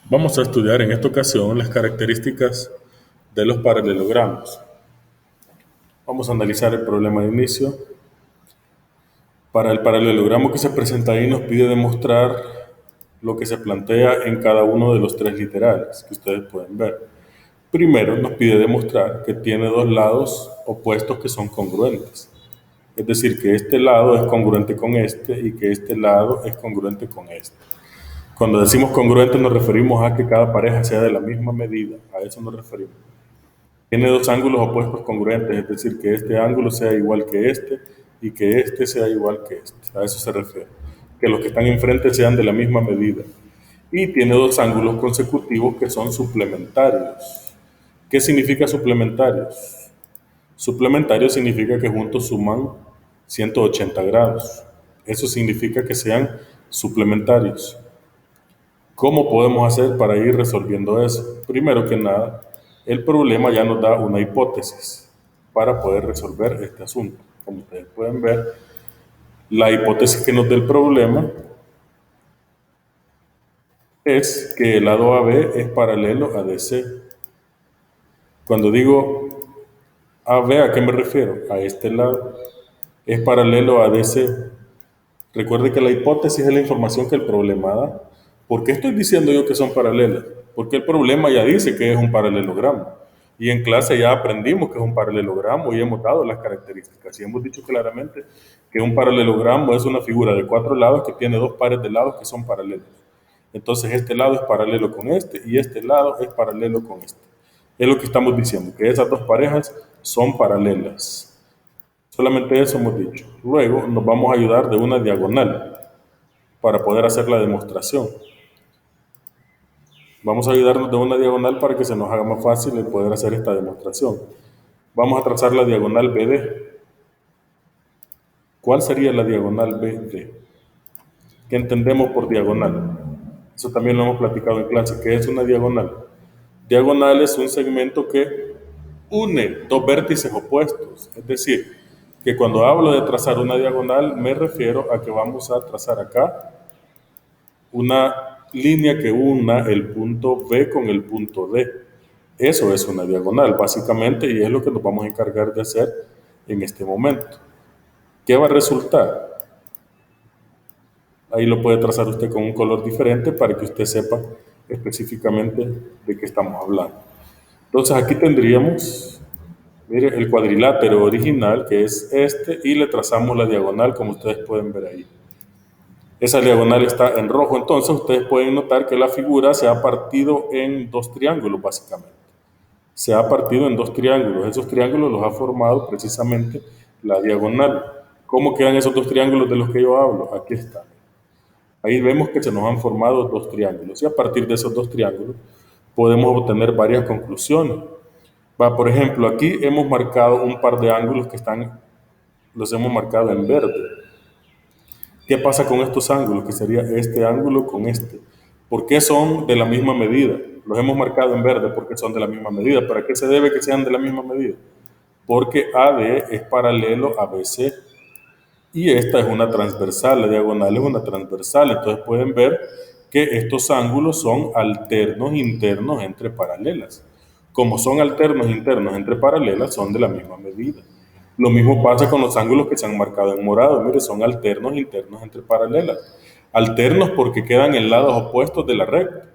Vamos a estudiar en esta ocasión las características de los paralelogramos. Vamos a analizar el problema de inicio. Para el paralelogramo que se presenta ahí nos pide demostrar lo que se plantea en cada uno de los tres literales que ustedes pueden ver. Primero nos pide demostrar que tiene dos lados opuestos que son congruentes. Es decir, que este lado es congruente con este y que este lado es congruente con este. Cuando decimos congruente nos referimos a que cada pareja sea de la misma medida. A eso nos referimos. Tiene dos ángulos opuestos congruentes, es decir, que este ángulo sea igual que este y que este sea igual que este. A eso se refiere. Que los que están enfrente sean de la misma medida. Y tiene dos ángulos consecutivos que son suplementarios. ¿Qué significa suplementarios? Suplementarios significa que juntos suman 180 grados. Eso significa que sean suplementarios. ¿Cómo podemos hacer para ir resolviendo eso? Primero que nada, el problema ya nos da una hipótesis para poder resolver este asunto. Como ustedes pueden ver, la hipótesis que nos da el problema es que el lado AB es paralelo a DC. Cuando digo AB, ¿a qué me refiero? A este lado. Es paralelo a DC. Recuerde que la hipótesis es la información que el problema da. ¿Por qué estoy diciendo yo que son paralelas? Porque el problema ya dice que es un paralelogramo. Y en clase ya aprendimos que es un paralelogramo y hemos dado las características. Y hemos dicho claramente que un paralelogramo es una figura de cuatro lados que tiene dos pares de lados que son paralelos. Entonces este lado es paralelo con este y este lado es paralelo con este. Es lo que estamos diciendo, que esas dos parejas son paralelas. Solamente eso hemos dicho. Luego nos vamos a ayudar de una diagonal para poder hacer la demostración. Vamos a ayudarnos de una diagonal para que se nos haga más fácil el poder hacer esta demostración. Vamos a trazar la diagonal BD. ¿Cuál sería la diagonal BD? ¿Qué entendemos por diagonal? Eso también lo hemos platicado en clase. ¿Qué es una diagonal? Diagonal es un segmento que une dos vértices opuestos. Es decir, que cuando hablo de trazar una diagonal me refiero a que vamos a trazar acá una línea que una el punto B con el punto D. Eso es una diagonal, básicamente, y es lo que nos vamos a encargar de hacer en este momento. ¿Qué va a resultar? Ahí lo puede trazar usted con un color diferente para que usted sepa específicamente de qué estamos hablando. Entonces aquí tendríamos, mire, el cuadrilátero original, que es este, y le trazamos la diagonal, como ustedes pueden ver ahí. Esa diagonal está en rojo, entonces ustedes pueden notar que la figura se ha partido en dos triángulos, básicamente. Se ha partido en dos triángulos. Esos triángulos los ha formado precisamente la diagonal. ¿Cómo quedan esos dos triángulos de los que yo hablo? Aquí están. Ahí vemos que se nos han formado dos triángulos y a partir de esos dos triángulos podemos obtener varias conclusiones. Por ejemplo, aquí hemos marcado un par de ángulos que los hemos marcado en verde. ¿Qué pasa con estos ángulos? Que sería este ángulo con este. ¿Por qué son de la misma medida? Los hemos marcado en verde porque son de la misma medida. ¿Para qué se debe que sean de la misma medida? Porque AD es paralelo a BC y esta es una transversal, la diagonal es una transversal. Entonces pueden ver que estos ángulos son alternos internos entre paralelas. Como son alternos internos entre paralelas, son de la misma medida. Lo mismo pasa con los ángulos que se han marcado en morado. Mire, son alternos internos entre paralelas. Alternos porque quedan en lados opuestos de la recta.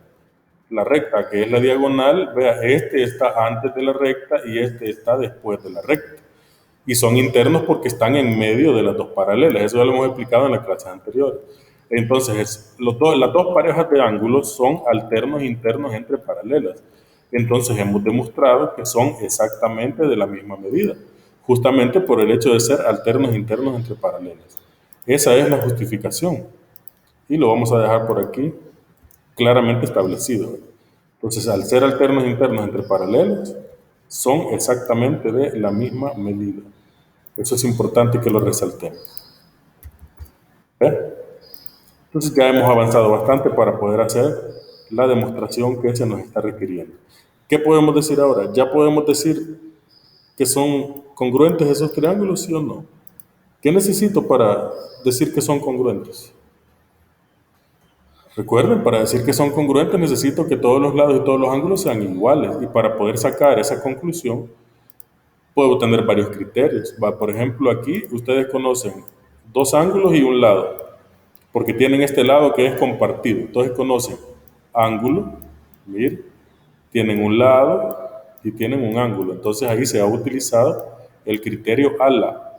La recta, que es la diagonal, vea, este está antes de la recta y este está después de la recta. Y son internos porque están en medio de las dos paralelas. Eso ya lo hemos explicado en las clases anteriores. Entonces, las dos parejas de ángulos son alternos internos entre paralelas. Entonces, hemos demostrado que son exactamente de la misma medida, justamente por el hecho de ser alternos internos entre paralelas. Esa es la justificación. Y lo vamos a dejar por aquí claramente establecido. Entonces, al ser alternos internos entre paralelos, son exactamente de la misma medida. Eso es importante que lo resaltemos. ¿Ve? Entonces ya hemos avanzado bastante para poder hacer la demostración que se nos está requiriendo. ¿Qué podemos decir ahora? ¿Ya podemos decir que son congruentes esos triángulos, sí o no? ¿Qué necesito para decir que son congruentes? Recuerden, para decir que son congruentes necesito que todos los lados y todos los ángulos sean iguales. Y para poder sacar esa conclusión, puedo tener varios criterios. Por ejemplo, aquí ustedes conocen dos ángulos y un lado, porque tienen este lado que es compartido. Entonces conocen ángulo, miren, tienen un lado y tienen un ángulo. Entonces ahí se ha utilizado el criterio ALA,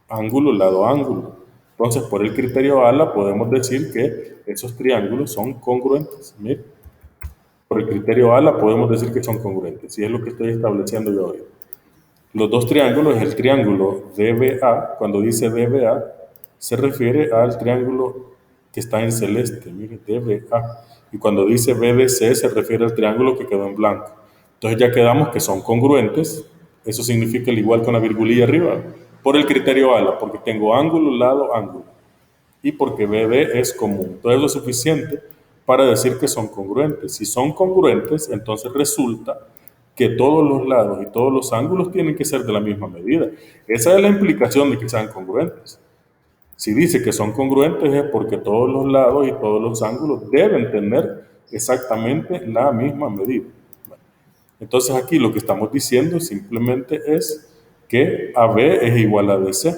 ángulo, lado, ángulo. Entonces, por el criterio ALA podemos decir que esos triángulos son congruentes. Miren, por el criterio ALA podemos decir que son congruentes, y es lo que estoy estableciendo yo hoy. Los dos triángulos, el triángulo DBA, cuando dice DBA, se refiere al triángulo que está en celeste, mire, DBA. Y cuando dice BBC, se refiere al triángulo que quedó en blanco. Entonces ya quedamos que son congruentes. Eso significa el igual con la virgulilla arriba, por el criterio ALA, porque tengo ángulo, lado, ángulo. Y porque BD es común. Entonces es lo suficiente para decir que son congruentes. Si son congruentes, entonces resulta que todos los lados y todos los ángulos tienen que ser de la misma medida. Esa es la implicación de que sean congruentes. Si dice que son congruentes es porque todos los lados y todos los ángulos deben tener exactamente la misma medida. Bueno, entonces aquí lo que estamos diciendo simplemente es que AB es igual a DC.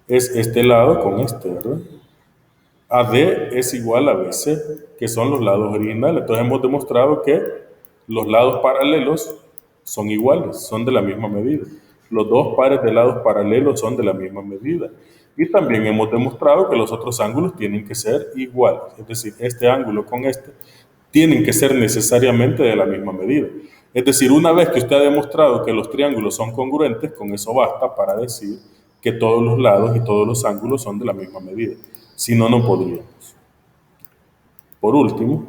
Es este lado con este, ¿verdad? AD es igual a BC, que son los lados originales. Entonces hemos demostrado que los lados paralelos son iguales, son de la misma medida. Los dos pares de lados paralelos son de la misma medida. Y también hemos demostrado que los otros ángulos tienen que ser iguales. Es decir, este ángulo con este tienen que ser necesariamente de la misma medida. Es decir, una vez que usted ha demostrado que los triángulos son congruentes, con eso basta para decir que todos los lados y todos los ángulos son de la misma medida. Si no, no podríamos. Por último,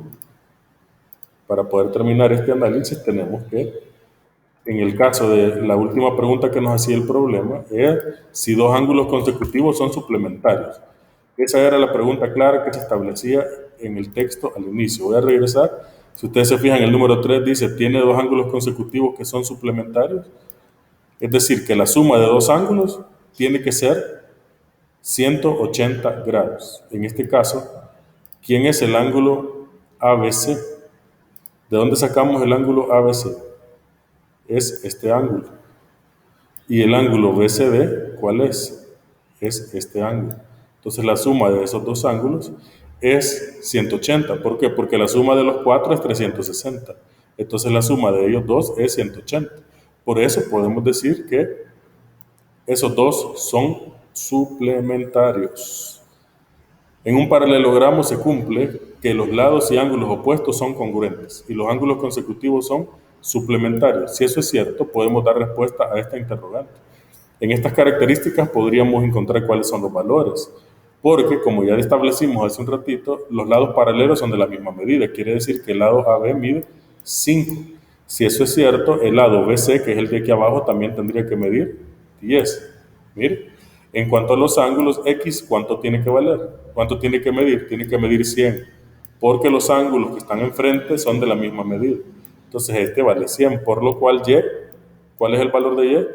para poder terminar este análisis, tenemos que, en el caso de la última pregunta que nos hacía el problema, es si dos ángulos consecutivos son suplementarios. Esa era la pregunta clara que se establecía en el texto al inicio. Voy a regresar. Si ustedes se fijan, el número 3 dice, ¿tiene dos ángulos consecutivos que son suplementarios? Es decir, que la suma de dos ángulos tiene que ser 180 grados. En este caso, ¿quién es el ángulo ABC? ¿De dónde sacamos el ángulo ABC? Es este ángulo. ¿Y el ángulo BCD cuál es? Es este ángulo. Entonces la suma de esos dos ángulos es 180. ¿Por qué? Porque la suma de los cuatro es 360. Entonces la suma de ellos dos es 180. Por eso podemos decir que esos dos son suplementarios. En un paralelogramo se cumple que los lados y ángulos opuestos son congruentes y los ángulos consecutivos son suplementarios. Si eso es cierto, podemos dar respuesta a esta interrogante. En estas características podríamos encontrar cuáles son los valores, porque como ya establecimos hace un ratito, los lados paralelos son de la misma medida. Quiere decir que el lado AB mide 5. Si eso es cierto, el lado BC, que es el de aquí abajo, también tendría que medir 10. Mire, en cuanto a los ángulos X, ¿cuánto tiene que valer? ¿Cuánto tiene que medir? Tiene que medir 100, porque los ángulos que están enfrente son de la misma medida. Entonces este vale 100, por lo cual Y, ¿cuál es el valor de Y?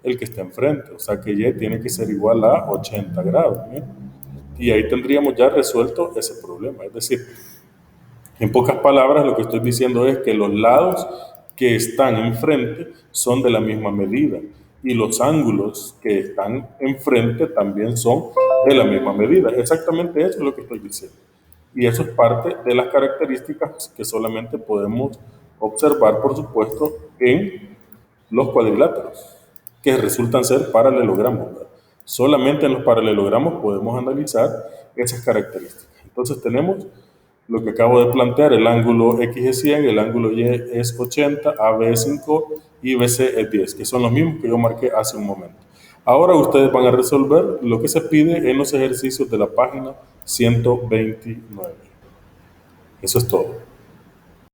El que está enfrente, o sea que Y tiene que ser igual a 80 grados. ¿Bien? Y ahí tendríamos ya resuelto ese problema. Es decir, en pocas palabras, lo que estoy diciendo es que los lados que están enfrente son de la misma medida y los ángulos que están enfrente también son de la misma medida. Exactamente eso es lo que estoy diciendo. Y eso es parte de las características que solamente podemos observar, por supuesto, en los cuadriláteros, que resultan ser paralelogramos, ¿verdad? Solamente en los paralelogramos podemos analizar esas características. Entonces tenemos lo que acabo de plantear: el ángulo X es 100, el ángulo Y es 80, AB es 5 y BC es 10, que son los mismos que yo marqué hace un momento. Ahora ustedes van a resolver lo que se pide en los ejercicios de la página 129. Eso es todo.